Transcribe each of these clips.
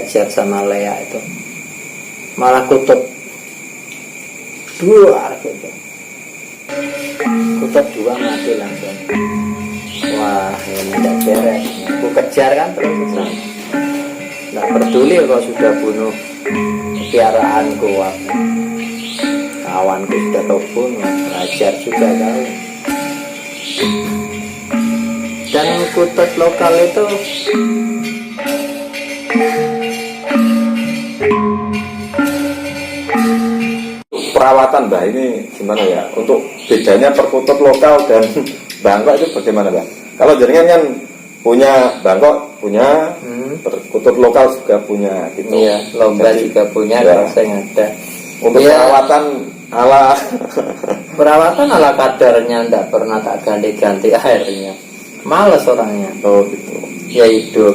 diajar sama Lea itu, malah kutub dua gitu. Kutub dua mati langsung. Wah, ini tidak beres. Aku kejar kan terus. Tidak peduli kalau sudah bunuh piaraanku, kawanku sudah kau bunuh, belajar juga kau. Dan kutub lokal itu perawatan Mbak ini gimana ya? Untuk bedanya perkutut lokal dan Bangkok itu bagaimana Mbak? Kalau jaringan kan punya Bangkok, punya perkutut lokal juga punya gitu. Iya, lomba jadi, juga punya, ya. Saya ada. Untuk Ya, perawatan ala kadarnya, tidak pernah tak ganti-ganti airnya. Males orangnya. oh gitu. Ya hidup.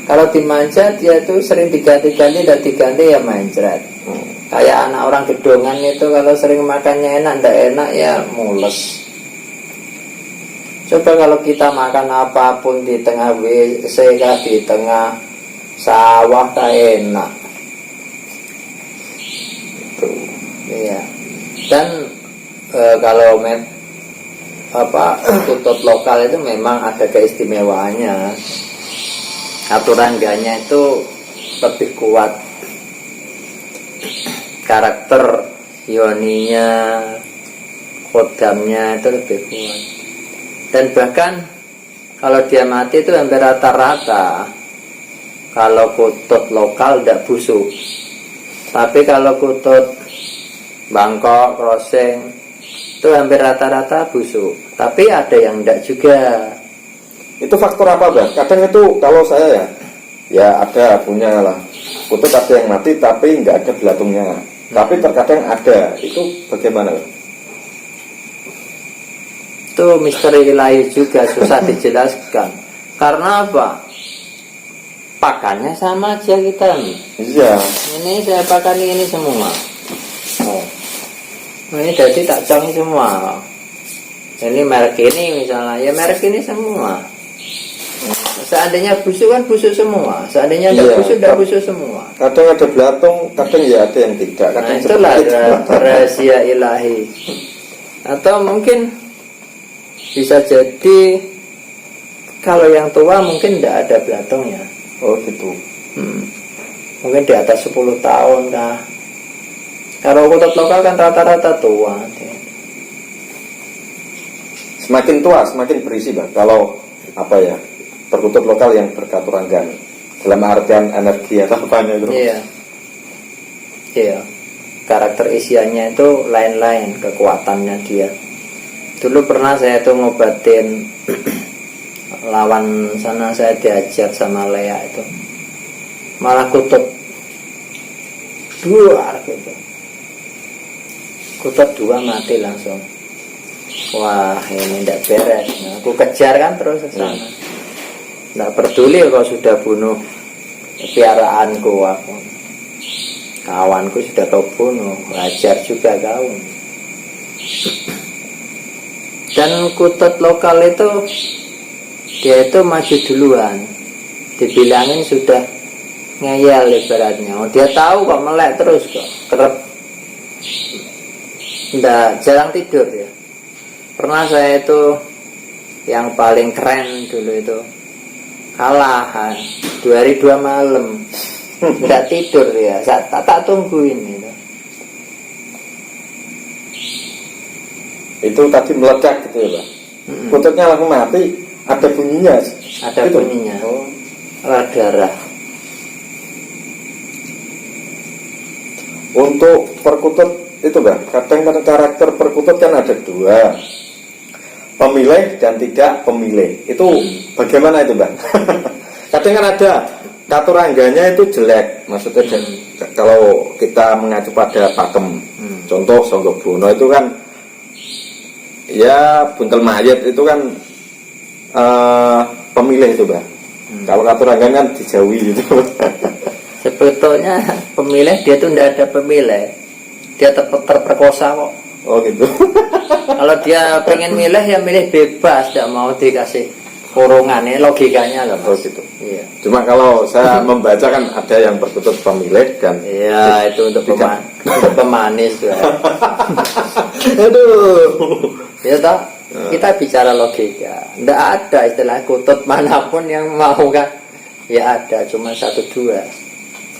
Kalau dimanja dia tuh sering diganti-ganti dan diganti ya mencret. Kayak anak orang gedongan itu kalau sering makannya enak, ndak enak ya mules. Coba kalau kita makan apapun di tengah WC, di tengah sawah, tak enak. Iya. Dan kalau kutub lokal itu memang ada keistimewaannya. Aturangganya itu lebih kuat, karakter yoninya, kodamnya itu lebih kuat. Dan bahkan kalau dia mati itu hampir rata-rata kalau kutub lokal tidak busuk. Tapi kalau kutub Bangkok, Crossing itu hampir rata-rata busuk. Tapi ada yang tidak juga. Itu faktor apa Bang? Kadang itu kalau saya ya ada punya lah kutub, ada yang mati tapi nggak ada belatungnya. Tapi terkadang ada. Itu bagaimana Bang? Itu misteri ilahi juga, susah dijelaskan. Karena apa? Pakannya sama aja kita nih. Iya. Ini saya pakan ini semua. Oh. Ini jadi tak congi semua. Ini merek ini misalnya, ya merek ini semua. Seandainya busuk kan busuk semua. Seandainya tidak busuk, tidak busuk semua. Kadang ada belatung, kadang ya ada yang tidak. Kadang Nah itulah rahasia ilahi. Atau mungkin bisa jadi kalau yang tua mungkin tidak ada belatungnya. Oh gitu. Mungkin di atas 10 tahun kah. Kalau kutub lokal kan rata-rata tua. Semakin tua semakin berisi Bang. Kalau perkutut lokal yang berkaturanggan dalam artian energi atau apanya itu. Iya. Karakter isiannya itu lain-lain, kekuatannya dia. Dulu pernah saya tuh ngobatin lawan sana, saya diajar sama Lea itu, malah kutub dua gitu. Kutub dua mati langsung. Wah, ini tidak beres. Nah, aku kejar kan terus ke sana. Tidak peduli kalau sudah bunuh piaraanku, kawanku sudah kau bunuh, belajar juga kau. Dan kutub lokal itu dia itu maju duluan, dibilangin sudah ngeyel ibaratnya. Dia tahu kok, melek terus kok, kerep, jarang tidur ya. Pernah saya itu yang paling keren dulu itu kalah 2 hari 2 malam, nggak tidur ya. Saya tak tungguin itu. Itu tadi meledak gitu ya Pak. Kutubnya langsung mati, ada bunyinya. Ada gitu? Bunyinya. Oh. Darah. Untuk perkutut itu Bang, kadang-kadang karakter perkutut kan ada 2, pemilih dan tidak pemilih. Itu bagaimana itu Bang? Kadang kan ada katurangganya itu jelek. Maksudnya kalau kita mengacu pada pakem, contoh Songgobono itu kan ya buntel mayat itu kan pemilih itu Bang. Kalau katuranggan kan dijauhi gitu. Sebetulnya pemilih dia tuh tidak ada pemilih, dia terperkosa kok. Oh gitu. Kalau dia pengen milih ya milih bebas, tidak mau dikasih kurungannya logikanya loh Oh Mas. gitu. Iya. Cuma kalau saya membaca kan ada yang berkutut pemilih dan Iya, itu untuk Tidak. untuk pemanis ya. aduh. Ya toh, kita bicara logika. Tidak ada istilah kutut manapun yang mau kan. Ya ada, cuma 1-2.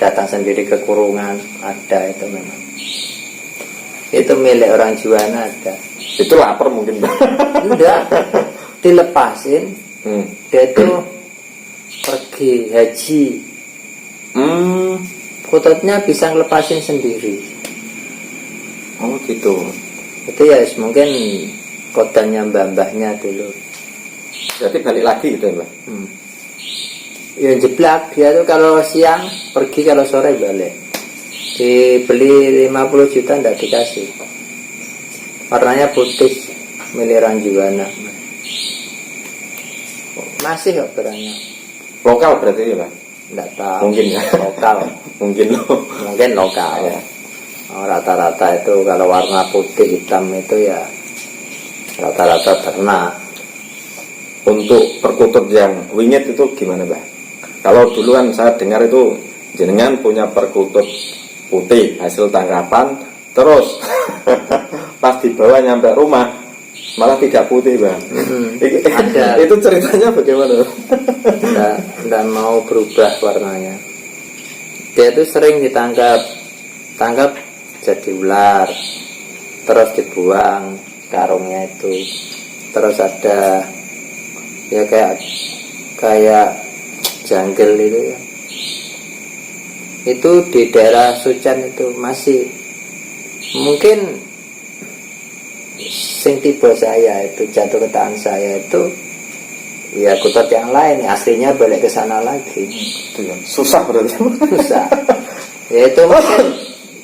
Datang sendiri ke kurungan, ada itu memang. Itu milik orang Juwana ada. Itu lapar mungkin. Enggak, dilepasin. Dia itu pergi haji. Kututnya bisa ngelepasin sendiri. Oh gitu. Itu ya mungkin kodamnya mbah-mbahnya dulu. Berarti balik lagi gitu ya Mbak? Ya jeblak, dia tuh kalau siang pergi, kalau sore balik. Dibeli 50 juta ndak dikasih. Warnanya putih, milik orang Juwana. Masih kok barangnya. Lokal berarti ya Mbak? Ndak tahu. Mungkin ya. Lokal. Mungkin loh. Mungkin lokal. Ya. Oh, rata-rata itu kalau warna putih hitam itu ya rata-rata ternak. Untuk perkutut yang wingit itu gimana Mbak? Kalau dulu kan saya dengar itu jenengan punya perkutut putih hasil tangkapan, terus pas dibawa nyampe rumah malah tidak putih Mbak. Ada. Itu ceritanya bagaimana? Nggak mau berubah warnanya. Dia itu sering tangkap jadi ular, terus dibuang karungnya itu, terus ada ya kayak janggal itu ya. Itu di daerah Sucan itu masih mungkin sing tiba saya itu jatuh ke tangan saya itu ya kutut yang lain, aslinya balik ke sana lagi. Itu ya. Susah berarti. Susah. Ya itu mungkin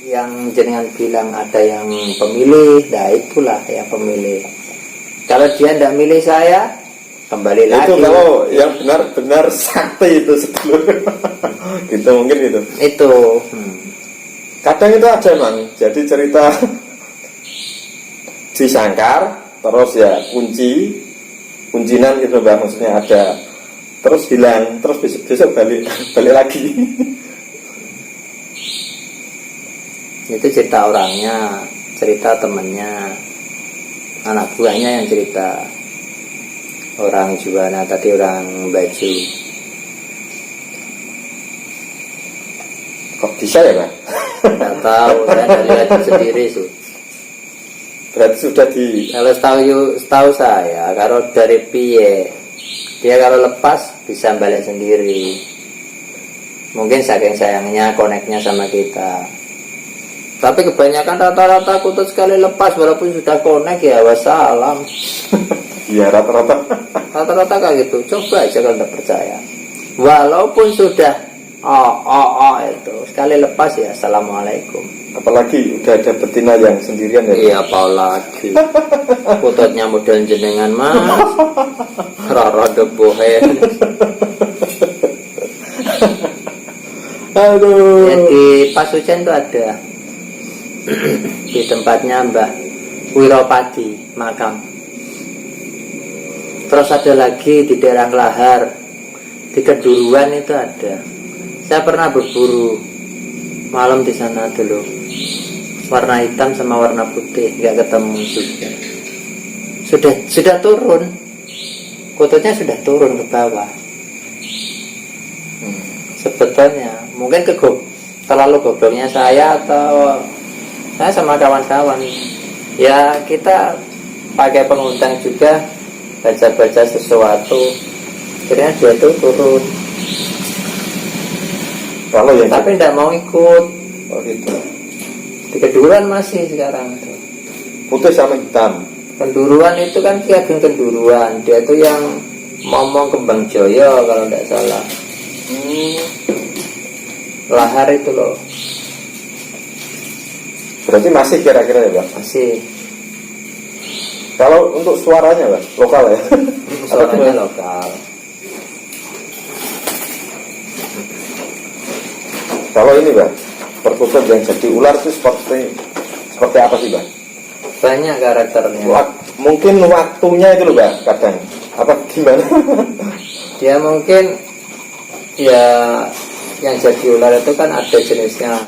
yang jenengan bilang ada yang pemilih, nah itulah yang pemilih. Kalau dia tidak milih saya, kembali lagi. Itu kalau yang benar-benar sakti itu sedulur. Gitu mungkin itu. Itu. Kadang itu ada Mang. Jadi cerita disangkar, terus ya kuncinan gitu Mbak, maksudnya ada, terus hilang, terus besok balik lagi. Itu cerita orangnya, cerita temennya, anak buahnya yang cerita. Orang Juwana tadi, orang baju. Kok bisa ya Pak? Nggak tahu, saya nggak lihat sendiri sih. Berarti sudah di Kalau setahu saya, kalau dari piye, dia kalau lepas bisa balik sendiri. Mungkin saking sayangnya koneknya sama kita. Tapi kebanyakan rata-rata kutut sekali lepas walaupun sudah konek ya wassalam. ya rata-rata. Rata-rata kayak gitu. Coba aja kalau tidak percaya. Walaupun sudah itu sekali lepas ya assalamualaikum. Apalagi udah ada betina yang sendirian ya. Iya, apalagi kututnya model jenengan Mas. Rara debohe. Aduh. Ya, di Pasucen itu ada di tempatnya Mbah Wiropadi makam. Terus ada lagi di daerah Lahar, di Keduruan itu ada. Saya pernah berburu malam di sana dulu. Warna hitam sama warna putih nggak ketemu juga. Sudah turun, kututnya sudah turun ke bawah. Sebetulnya mungkin terlalu gobloknya saya atau saya sama kawan-kawan. Ya kita pakai pengundang juga, baca-baca sesuatu, akhirnya dia itu turun. Kalau yang Tapi tidak mau ikut. oh gitu. Di Keduruan masih sekarang itu. Putih sama hitam. Kenduruan itu kan Ki Ageng Kenduruan. Dia itu yang ngomong Kembang Joyo kalau tidak salah. Lahar itu loh. Berarti masih kira-kira ya Pak? Masih. Kalau untuk suaranya Pak, lokal ya? Suaranya lokal. Kalau ini Pak, perkutut yang jadi ular itu seperti apa sih Pak? Banyak karakternya. Mungkin waktunya itu loh Pak, kadang Apa gimana? Dia mungkin ya yang jadi ular itu kan ada jenisnya.